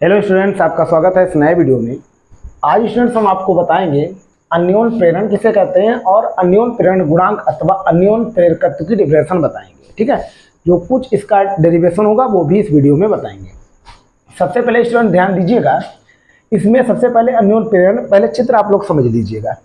Hello students, आपका स्वागत है इस नए वीडियो में। आज स्टूडेंट्स हम आपको बताएंगे अन्योन प्रेरण किसे कहते हैं और अन्योन प्रेरण गुणांक अथवा अन्योन प्रेरकत्व की डेरिवेशन बताएंगे। ठीक है, जो कुछ इसका डेरिवेशन होगा वो भी इस वीडियो में बताएंगे। सबसे पहले स्टूडेंट ध्यान दीजिएगा, इसमें सबसे पहले अन्योन प्रेरण, पहले चित्र आप लोग समझ लीजिएगा।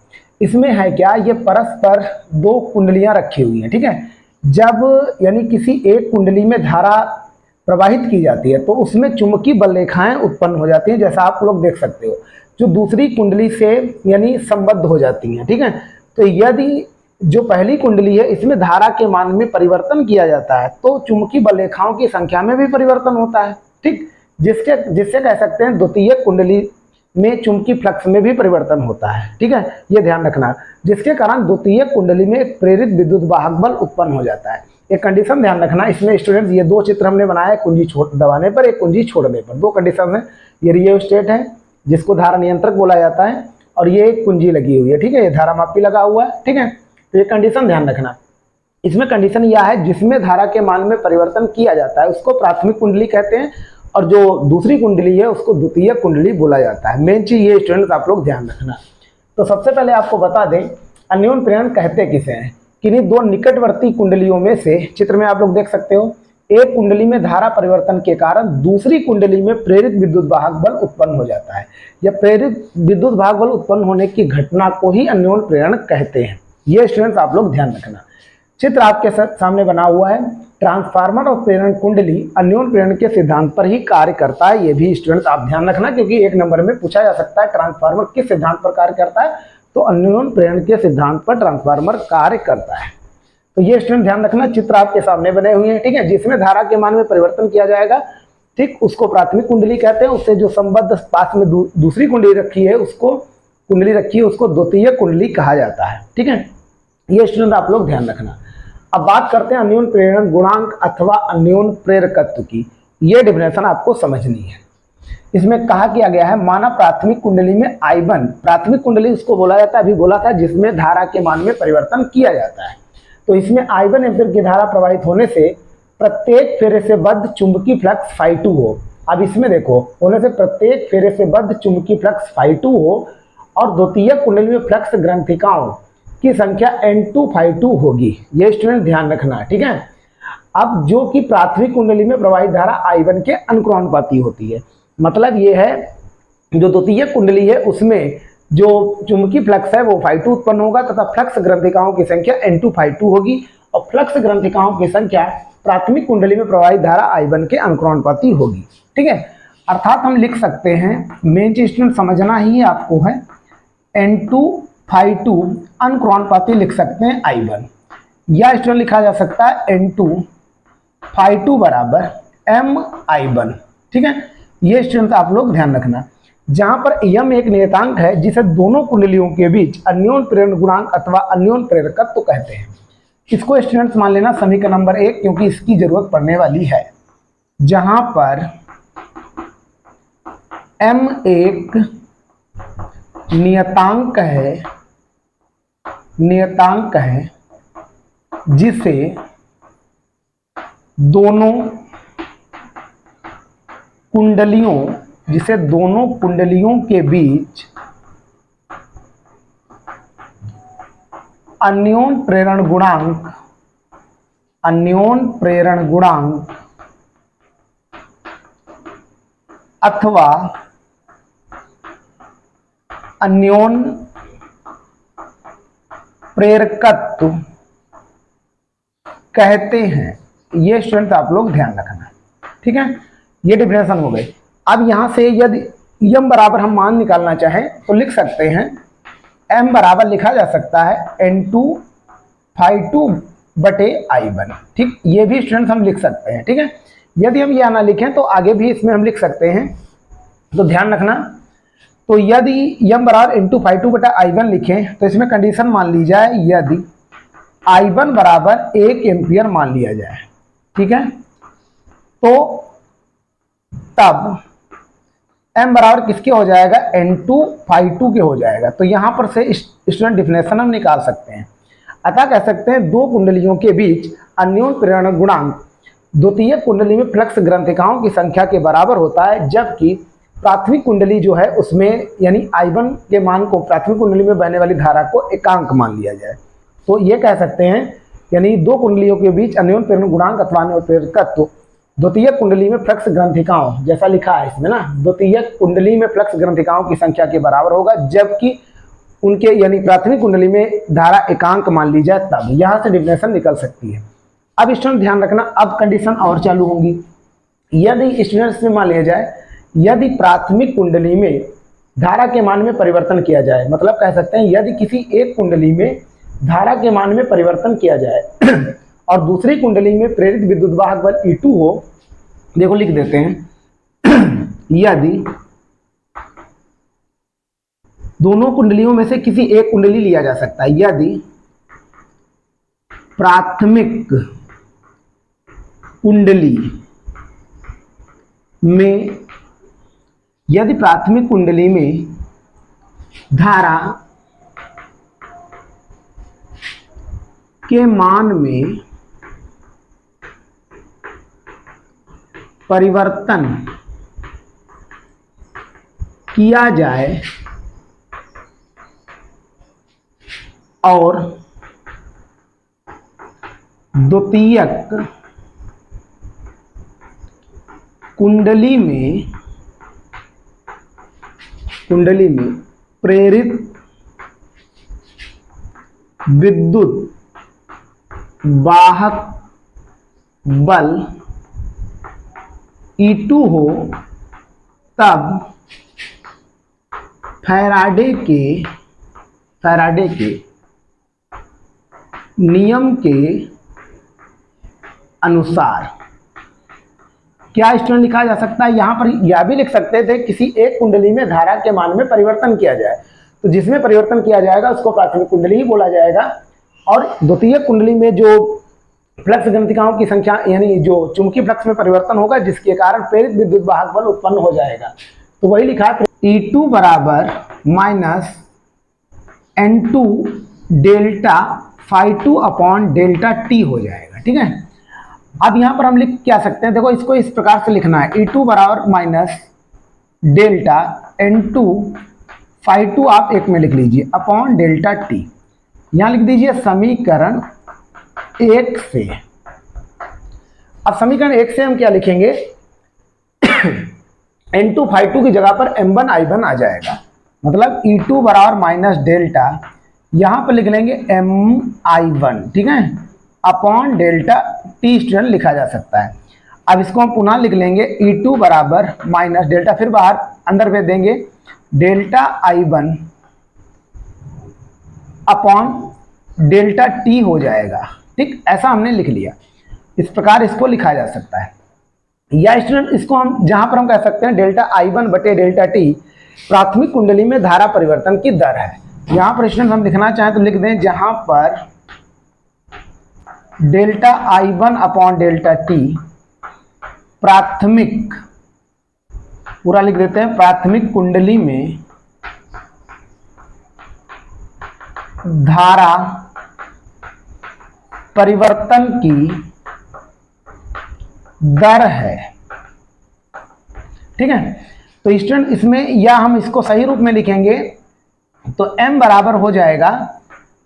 इसमें है क्या, ये परस्पर दो कुंडलियां रखी हुई हैं। ठीक है, जब यानी किसी एक कुंडली में धारा प्रवाहित की जाती है तो उसमें चुंबकीय बल रेखाएं उत्पन्न हो जाती हैं, जैसा आप लोग देख सकते हो, जो दूसरी कुंडली से यानी संबद्ध हो जाती हैं। ठीक है, तो यदि जो पहली कुंडली है इसमें धारा के मान में परिवर्तन किया जाता है तो चुंबकीय बल रेखाओं की संख्या में भी परिवर्तन होता है। ठीक, जिससे कह सकते हैं द्वितीय कुंडली में चुंबकीय फ्लक्स में भी परिवर्तन होता है। ठीक है, ये ध्यान रखना, जिसके कारण द्वितीय कुंडली में एक प्रेरित विद्युत वाहक बल उत्पन्न हो जाता है। एक कंडीशन ध्यान रखना, इसमें स्टूडेंट्स ये दो चित्र हमने बनाया है, कुंजी दबाने पर, एक कुंजी छोड़ने पर। दो कंडीशन है, ये रियोस्टेट है जिसको धारा नियंत्रक बोला जाता है, और ये एक कुंजी लगी हुई है। ठीक है, ये धारा मापी लगा हुआ है। ठीक है, तो ये कंडीशन ध्यान रखना। इसमें कंडीशन यह है जिसमें धारा के मान में परिवर्तन किया जाता है उसको प्राथमिक कुंडली कहते हैं, और जो दूसरी कुंडली है उसको द्वितीय कुंडली बोला जाता है। मेन चीज ये स्टूडेंट्स आप लोग ध्यान रखना। तो सबसे पहले आपको बता दें अन्योन प्रेरण कहते किसे हैं। किन्हीं दो निकटवर्ती कुंडलियों में से, चित्र में आप लोग देख सकते हो, एक कुंडली में धारा परिवर्तन के कारण दूसरी कुंडली में प्रेरित विद्युत वाहक बल उत्पन्न हो जाता है। यह प्रेरित विद्युत वाहक बल उत्पन्न होने की घटना को ही अन्योन प्रेरण कहते हैं। ये स्टूडेंट्स आप लोग ध्यान रखना। चित्र आपके सामने बना हुआ है। ट्रांसफार्मर और प्रेरण कुंडली अन्योन प्रेरण के सिद्धांत पर ही कार्य करता है। ये भी स्टूडेंट्स आप ध्यान रखना, क्योंकि एक नंबर में पूछा जा सकता है ट्रांसफार्मर किस सिद्धांत पर कार्य करता है, तो अन्योन प्रेरण के सिद्धांत पर ट्रांसफार्मर कार्य करता है। तो ये स्टूडेंट ध्यान रखना, चित्र आपके सामने बने हुए हैं। ठीक है, जिसमें धारा के मान में परिवर्तन किया जाएगा, ठीक, उसको प्राथमिक कुंडली कहते हैं। उससे जो संबद्ध पास में दूसरी कुंडली रखी है उसको द्वितीय कुंडली कहा जाता है। ठीक है, ये स्टूडेंट आप लोग ध्यान रखना। अब बात करते हैं अन्योन प्रेरण गुणांक अथवा अन्योन प्रेरकत्व की। ये डेफिनेशन आपको समझनी है। इसमें कहा किया गया है, माना प्राथमिक कुंडली में I1, प्राथमिक कुंडली उसको बोला जाता है, अभी बोला था जिसमें धारा के मान में परिवर्तन किया जाता है। तो इसमें I1 एम्पीयर की धारा प्रवाहित होने से प्रत्येक फेरे से बद्ध चुंबकीय फ्लक्स Φ2 हो। अब इसमें देखो, होने से प्रत्येक फेरे से बद्ध चुंबकीय फ्लक्स Φ2 हो, और द्वितीय कुंडली में फ्लक्स ग्रंथिकाओं की संख्या N2Φ2 होगी। ये स्टूडेंट ध्यान रखना। ठीक है, अब जो कि प्राथमिक कुंडली में प्रवाहित धारा I1 के अनुक्रमानुपाती होती है। मतलब ये है, जो द्वितीय कुंडली है उसमें जो चुंबकीय फ्लक्स है वो Φ2 उत्पन्न होगा तथा फ्लक्स ग्रंथिकाओं की संख्या N2Φ2 होगी, और फ्लक्स ग्रंथिकाओं की संख्या प्राथमिक कुंडली में प्रवाहित धारा I1 के अनुक्रमानुपाती होगी। ठीक है, अर्थात हम लिख सकते हैं, मेन चीज स्टूडेंट समझना ही आपको है, N2Φ2 अनुक्रमानुपाती लिख सकते हैं I1, या स्टूडेंट लिखा जा सकता है N2Φ2 बराबर MI1। ठीक है, ये स्टूडेंट आप लोग ध्यान रखना। जहां पर m एक नियतांक है जिसे दोनों कुंडलियों के बीच अन्योन प्रेरण गुणांक अथवा अन्योन प्रेरकत्व कहते हैं। इसको स्टूडेंट्स मान लेना समीकरण नंबर 1, क्योंकि इसकी जरूरत पड़ने वाली है। जहां पर m एक नियतांक है जिसे दोनों कुंडलियों के बीच अन्योन प्रेरण गुणांक अथवा अन्योन प्रेरकत्व कहते हैं। ये स्टूडेंट आप लोग ध्यान रखना। ठीक है, ये डेफिनेशन हो गई। अब यहां से यदि m बराबर हम मान निकालना चाहें तो लिख सकते हैं, m बराबर लिखा जा सकता है N2Φ2 बटे I1। ठीक, ये भी स्टूडेंट हम लिख सकते हैं। ठीक है, यदि हम यह ना लिखें तो आगे भी इसमें हम लिख सकते हैं, तो ध्यान रखना। तो यदि m बराबर N2Φ2 बटा I1 लिखें तो इसमें कंडीशन मान ली जाए, यदि I1 बराबर 1 एम्पियर मान लिया जाए। ठीक है, तो तब m बराबर किसके हो जाएगा, N2Φ2 के हो जाएगा। तो यहां पर से स्टूडेंट डिफिनेशन हम निकाल सकते हैं। अतः कह सकते हैं दो कुंडलियों के बीच अन्योन प्रेरण गुणांक द्वितीय कुंडली में फ्लक्स ग्रंथिकाओं की संख्या के बराबर होता है, जबकि प्राथमिक कुंडली जो है उसमें यानी I1 के मान को प्राथमिक कुंडली में बहने वाली धारा को एकांक मान लिया जाए, तो ये कह सकते हैं यानी दो कुंडलियों के बीच अन्योन्य प्रेरण गुणांक अथवा अन्योन्य प्रेरकत्व द्वितीयक कुंडली में फ्लक्स ग्रंथिकाओं, जैसा लिखा है इसमें ना, द्वितीयक कुंडली में फ्लक्स ग्रंथिकाओं की संख्या के बराबर होगा, जबकि उनके यानी प्राथमिक कुंडली में धारा एकांक मान ली जाए, तब यहाँ से डिफिनेशन निकल सकती है। अब स्टूडेंट ध्यान रखना, अब कंडीशन और चालू होंगी। यदि स्टूडेंट्स में मान लिया जाए यदि प्राथमिक कुंडली में धारा के मान में परिवर्तन किया जाए, मतलब कह सकते हैं यदि किसी एक कुंडली में धारा के मान में परिवर्तन किया जाए और दूसरी कुंडली में प्रेरित विद्युत वाहक बल E2 हो, देखो लिख देते हैं यदि दोनों कुंडलियों में से किसी एक कुंडली लिया जा सकता है, यदि प्राथमिक कुंडली में धारा के मान में परिवर्तन किया जाए और द्वितीयक कुंडली में प्रेरित विद्युत वाहक बल E2 हो, तब फैराडे के नियम के अनुसार क्या स्टूडेंट लिखा जा सकता है, यहां पर यह भी लिख सकते थे किसी एक कुंडली में धारा के मान में परिवर्तन किया जाए, तो जिसमें परिवर्तन किया जाएगा उसको प्राथमिक कुंडली ही बोला जाएगा, और द्वितीय कुंडली में जो फ्लक्स ग्रंथिकाओं की संख्या यानी जो चुंबकीय फ्लक्स में परिवर्तन होगा जिसके कारण प्रेरित विद्युत वाहक बल उत्पन्न हो जाएगा, तो वही लिखा है E2 बराबर minus N2 delta φ2 upon delta T हो जाएगा। ठीक है, अब यहां पर हम लिख क्या सकते हैं, देखो इसको इस प्रकार से लिखना है E2 बराबर माइनस डेल्टा N2 φ2 आप एक में लिख लीजिए अपॉन डेल्टा T, यहां लिख दीजिए समीकरण 1 से। अब समीकरण 1 से हम क्या लिखेंगे N2 φ2 की जगह पर M1 I1 आ जाएगा, मतलब E2 बराबर माइनस डेल्टा, यहां पर लिख लेंगे MI1, ठीक है, अपॉन डेल्टा T स्टूडेंट लिखा जा सकता है। अब इसको हम पुनः लिख लेंगे E2 बराबर माइनस डेल्टा, फिर बाहर अंदर भेज देंगे delta I1 upon delta T हो जाएगा। ठीक, ऐसा हमने लिख लिया, इस प्रकार इसको लिखा जा सकता है। या स्टूडेंट इसको हम जहां पर हम कह सकते हैं डेल्टा I1 बटे डेल्टा T प्राथमिक कुंडली में धारा परिवर्तन की दर है। यहां पर स्टूडेंट हम लिखना चाहें तो लिख दें जहां पर delta I1 upon delta T प्राथमिक, पूरा लिख देते हैं, प्राथमिक कुंडली में धारा परिवर्तन की दर है। ठीक है, तो स्टूडेंट इसमें या हम इसको सही रूप में लिखेंगे तो m बराबर हो जाएगा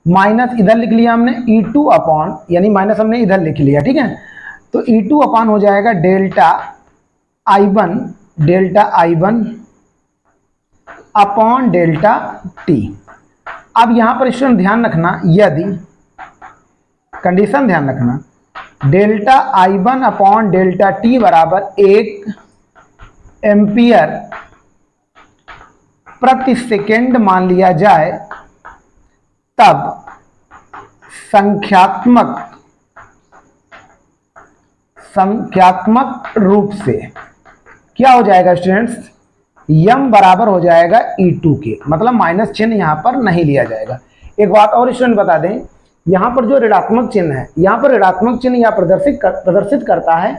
माइनस, इधर लिख लिया हमने E2 अपॉन, यानी माइनस हमने इधर लिख लिया। ठीक है, तो E2 अपॉन हो जाएगा delta I1 upon delta T। अब यहां पर स्टूडेंट ध्यान रखना, यदि कंडीशन ध्यान रखना, delta I1 upon delta T बराबर 1 एम्पियर प्रति सेकेंड मान लिया जाए, तब संख्यात्मक रूप से क्या हो जाएगा स्टूडेंट्स, m बराबर हो जाएगा E2 के, मतलब माइनस चिन्ह यहां पर नहीं लिया जाएगा। एक बात और स्टूडेंट बता दें, यहां पर जो ऋणात्मक चिन्ह है, यहां पर ऋणात्मक चिन्ह यहां प्रदर्शित करता है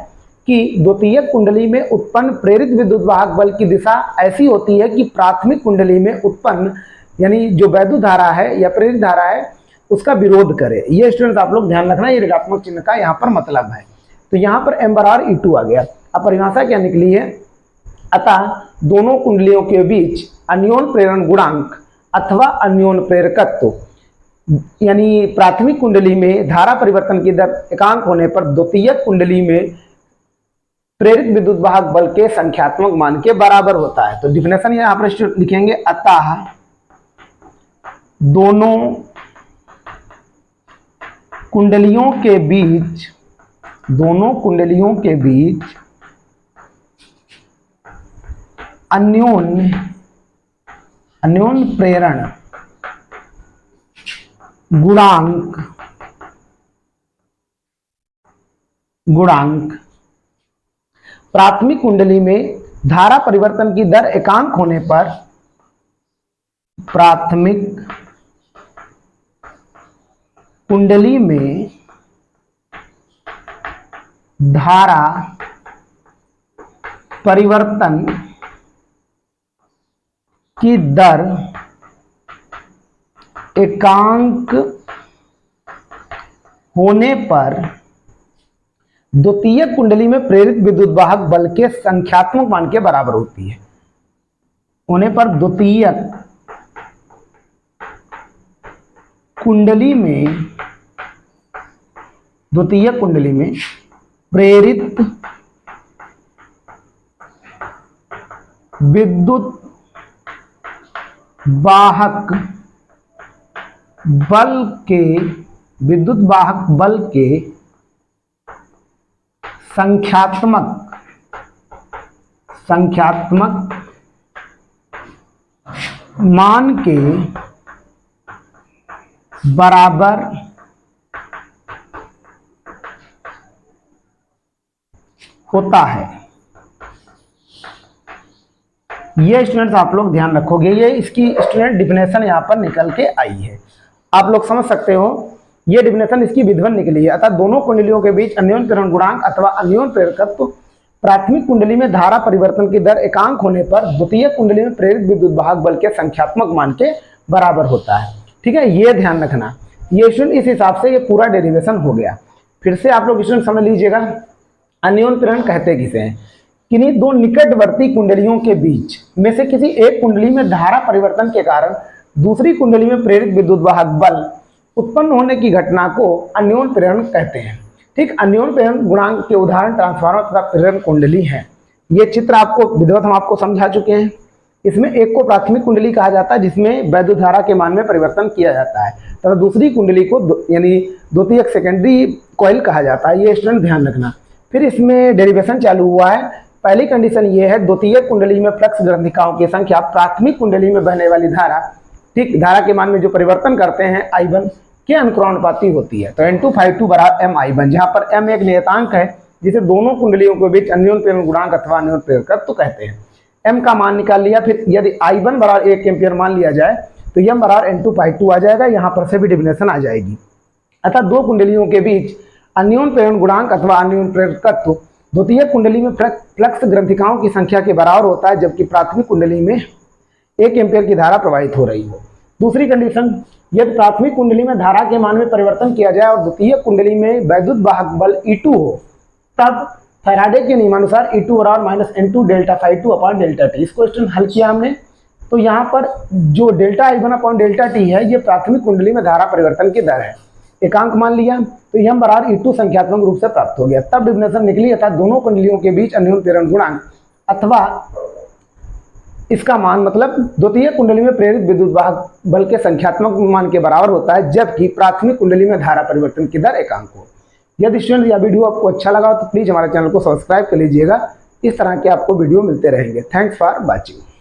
कि द्वितीयक कुंडली में उत्पन्न प्रेरित विद्युत वाहक बल की दिशा ऐसी होती है कि प्राथमिक कुंडली में उत्पन्न यानी जो वैद्युत धारा है या प्रेरित धारा है उसका विरोध करे। ये स्टूडेंट आप लोग ध्यान रखना, ये ऋणात्मक चिन्ह का यहाँ पर मतलब है। तो यहाँ पर m बराबर E2 आ गया। अब परिभाषा क्या निकली है, अतः दोनों कुंडलियों के बीच अन्योन प्रेरण गुणांक अथवा अन्योन प्रेरकत्व, यानी प्राथमिक कुंडली में धारा परिवर्तन की दर एकांक होने पर द्वितीयक कुंडली में प्रेरित विद्युत वाहक बल के संख्यात्मक मान के बराबर होता है। तो डिफिनेशन यहां पर लिखेंगे, अतः दोनों कुंडलियों के बीच अन्योन प्रेरण गुणांक प्राथमिक कुंडली में धारा परिवर्तन की दर एकांक होने पर प्राथमिक कुंडली में धारा परिवर्तन की दर एकांक होने पर द्वितीय कुंडली में प्रेरित विद्युत वाहक बल के संख्यात्मक मान के बराबर होती है। होने पर द्वितीय कुंडली में प्रेरित विद्युत वाहक बल के संख्यात्मक मान के बराबर होता है। ये स्टूडेंट्स आप लोग ध्यान रखोगे, ये इसकी स्टूडेंट डिफिनेशन यहाँ पर निकल के आई है, आप लोग समझ सकते हो। ये डिफिनेशन इसकी विद्वन निकली है। अतः दोनों कुंडलियों के बीच अन्योन प्रेरण गुणांक अथवा अन्योन प्रेरकत्व प्राथमिक कुंडली में धारा परिवर्तन की दर एकांक होने पर द्वितीय कुंडली में प्रेरित विद्युत वाहक बल के संख्यात्मक मान के बराबर होता है। ठीक है, ये ध्यान रखना। ये स्टूडेंट इस हिसाब से ये पूरा डेरिवेशन हो गया। फिर से आप लोग स्टूडेंट समझ लीजिएगा, अन्योन प्रेरण कहते किसे हैं? किन्हीं दो निकटवर्ती कुंडलियों के बीच में से किसी एक कुंडली में धारा परिवर्तन के कारण दूसरी कुंडली में प्रेरित विद्युत वाहक बल उत्पन्न होने की घटना को अन्योन प्रेरण कहते हैं। ठीक, अन्योन प्रेरण गुणांक के उदाहरण ट्रांसफार्मर तथा प्रेरण कुंडली हैं। ये चित्र आपको विधिवत हम आपको समझा चुके हैं। इसमें एक को प्राथमिक कुंडली कहा जाता है जिसमें वैद्युत धारा के मान में परिवर्तन किया जाता है, तथा दूसरी कुंडली को यानी द्वितीयक सेकेंडरी कॉइल कहा जाता है। ये स्टूडेंट ध्यान रखना। फिर इसमें डेरिवेशन चालू हुआ है। पहली कंडीशन ये है, द्वितीय कुंडली में फ्लक्स ग्रंथिकाओं की संख्या प्राथमिक कुंडली में बहने वाली धारा, ठीक, धारा के मान में जो परिवर्तन करते हैं I1 के अनुक्रमानुपाती होती है। तो N252 बराबर MI1, जहां पर M एक नियतांक है जिसे दोनों कुंडलियों के बीच अन्योन प्रेरण गुणांक अथवा अन्योन प्रेरकत्व कहते हैं। M का मान निकाल लिया। फिर यदि I1 बराबर 1 एम्पियर मान लिया जाए तो M बराबर N252 आ जाएगा। यहाँ पर से भी डिफिनेशन आ जाएगी। अतः दो कुंडलियों के बीच अन्योन प्रेरण गुणांक अथवा अन्योन प्रेरकत्व द्वितीय कुंडली में फ्लक्स ग्रंथिकाओं की संख्या के बराबर होता है, जबकि प्राथमिक कुंडली में 1 एम्पियर की धारा प्रवाहित हो रही हो। दूसरी कंडीशन, यदि प्राथमिक कुंडली में धारा के मान में परिवर्तन किया जाए और द्वितीय कुंडली में वैद्युत वाहक बल E2 हो, तब फैराडे के नियमानुसार E2 बराबर -N2 delta φ2 upon delta T. इसको स्टूडेंट हल किया हमने। तो यहाँ पर जो delta I1 upon delta T है, ये प्राथमिक कुंडली में धारा परिवर्तन की दर है, एकांक मान लिया। तो यह बराबर E2 संख्यात्मक रूप से प्राप्त हो गया। तब डिफिनेशन निकली, अर्थात दोनों कुंडलियों के बीच अन्योन प्रेरण गुणांक अथवा इसका मान मतलब द्वितीय कुंडली में प्रेरित विद्युत वाहक बल के संख्यात्मक मान के बराबर होता है, जबकि प्राथमिक कुंडली में धारा परिवर्तन की दर एकांक हो। यदि स्टूडेंट यह वीडियो आपको अच्छा लगा तो प्लीज हमारे चैनल को सब्सक्राइब कर लीजिएगा। इस तरह के आपको वीडियो मिलते रहेंगे। Thanks for watching.